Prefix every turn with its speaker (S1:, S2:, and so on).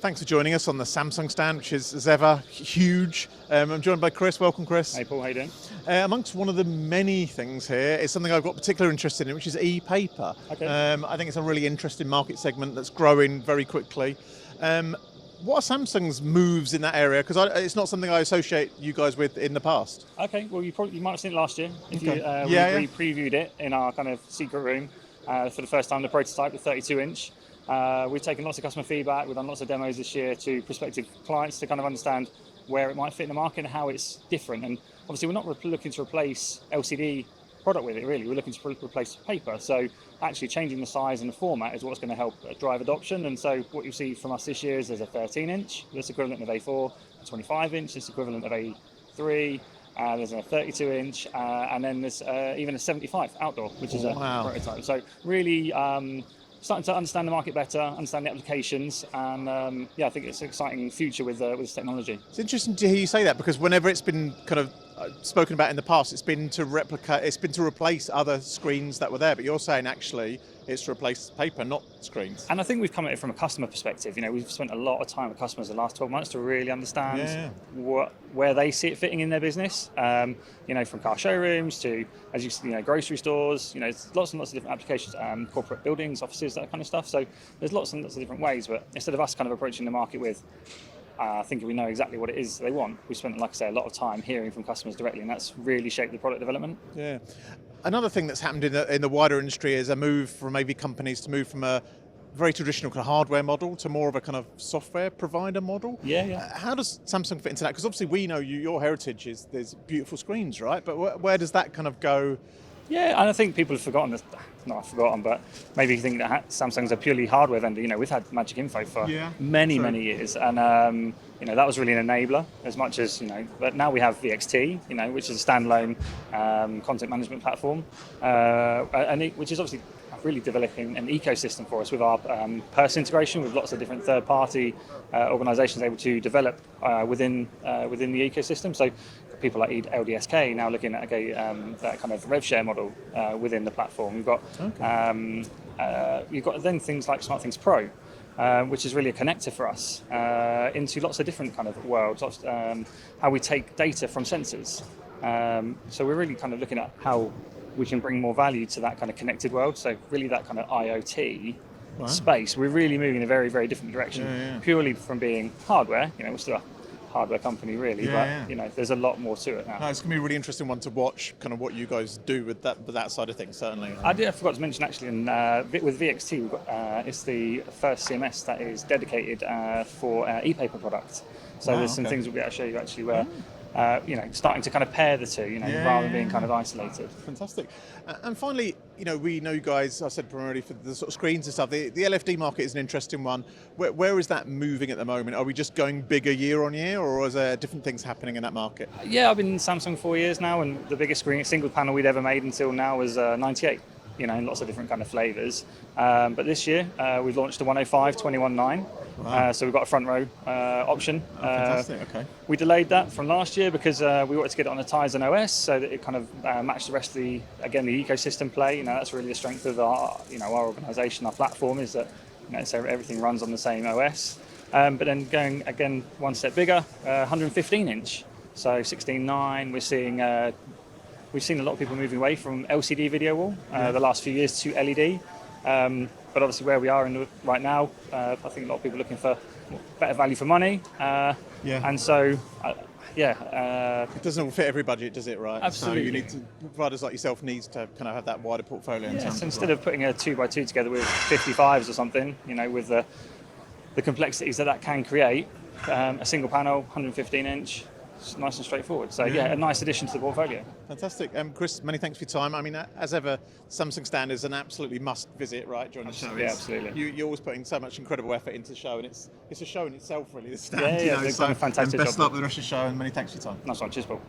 S1: Thanks for joining us on the Samsung stand, which is, as ever, huge. I'm joined by Chris. Welcome, Chris.
S2: Hey, Paul. How you doing?
S1: Amongst one of the many things here is something I've got particular interest in, which is e-paper.
S2: Okay.
S1: I think it's a really interesting market segment that's growing very quickly. What are Samsung's moves in that area? Because it's not something I associate you guys with in the past.
S2: Okay. Well, you might have seen it last year. If
S1: Okay.
S2: we previewed it in our kind of secret room for the first time. The prototype, the 32-inch. We've taken lots of customer feedback. We've done lots of demos this year to prospective clients to kind of understand where it might fit in the market and how it's different. And obviously, we're not looking to replace LCD product with it, really. We're looking to replace paper. So actually changing the size and the format is what's going to help drive adoption. And so what you'll see from us this year is there's a 13-inch, that's equivalent of A4, a 25-inch, that's equivalent of A3, there's a 32-inch, and then there's even a 75 outdoor, which is a prototype. So really starting to understand the market better, understand the applications, and I think it's an exciting future with this technology.
S1: It's interesting to hear you say that, because whenever it's been kind of spoken about in the past, it's been to replace other screens that were there, but you're saying actually it's to replace paper, not screens.
S2: And I think we've come at it from a customer perspective. You know, we've spent a lot of time with customers the last 12 months to really understand where they see it fitting in their business. You know, from car showrooms to, as you know, grocery stores. You know, there's lots and lots of different applications, corporate buildings, offices, that kind of stuff. So there's lots and lots of different ways. But instead of us kind of approaching the market with thinking we know exactly what it is they want, we spent, like I say, a lot of time hearing from customers directly, and that's really shaped the product development.
S1: Yeah. Another thing that's happened in the wider industry is a move from maybe companies to move from a very traditional kind of hardware model to more of a kind of software provider model.
S2: Yeah.
S1: How does Samsung fit into that? Because obviously we know your heritage is there's beautiful screens, right? But where does that kind of go?
S2: Yeah, and I think people have forgotten this. Not forgotten, but maybe you think that Samsung's a purely hardware vendor. You know, we've had Magic Info for many years, and you know, that was really an enabler as much as, you know. But now we have VXT, you know, which is a standalone content management platform, which is obviously really developing an ecosystem for us with our purse integration with lots of different third-party organisations able to develop within the ecosystem. So people like LDSK now looking at that kind of rev share model within the platform. You've got then things like SmartThings Pro, which is really a connector for us into lots of different kind of worlds. How we take data from sensors. So we're really kind of looking at how we can bring more value to that kind of connected world. So really that kind of IoT space, we're really moving in a very, very different direction. Purely from being hardware, you know, we're still a hardware company really, but you know, there's a lot more to it now.
S1: No, it's going to be a really interesting one to watch, kind of what you guys do with that side of things, certainly.
S2: I forgot to mention actually, with VXT, we've got, it's the first CMS that is dedicated for e-paper products. So there's some things we'll be able to show you actually where you know, starting to kind of pair the two, you know, rather than being kind of isolated.
S1: Fantastic. And finally, you know, we know you guys, I said primarily for the sort of screens and stuff, the LFD market is an interesting one. Where is that moving at the moment? Are we just going bigger year on year, or is there different things happening in that market?
S2: Yeah, I've been in Samsung 4 years now, and the biggest single panel we'd ever made until now was 98. You know, in lots of different kind of flavours. But this year, we've launched a 105, 21.9. So we've got a front row option.
S1: Fantastic, okay.
S2: We delayed that from last year because we wanted to get it on a Tizen OS so that it kind of matched the rest of the ecosystem play. You know, that's really the strength of our organisation, our platform, is that, you know, so everything runs on the same OS. But then going again one step bigger, 115-inch. So 16.9, we're seeing. We've seen a lot of people moving away from LCD video wall the last few years to LED. But obviously where we are right now, I think a lot of people are looking for better value for money. And so,
S1: it doesn't all fit every budget, does it, right?
S2: Absolutely.
S1: So you need to, providers like yourself needs to kind of have that wider portfolio.
S2: Yes, instead of putting a 2x2 together with 55s or something, you know, with the complexities that can create, a single panel, 115-inch, nice and straightforward. So a nice addition to the portfolio.
S1: Fantastic. Chris, many thanks for your time. I mean, as ever, Samsung stand is an absolutely must visit, right, during the show.
S2: Yeah, absolutely.
S1: You're always putting so much incredible effort into the show, and it's a show in itself, really, the stand.
S2: They've done a fantastic
S1: job. Best luck
S2: job.
S1: with the rest of the show, and many thanks for your time.
S2: Nice one. Cheers, Paul.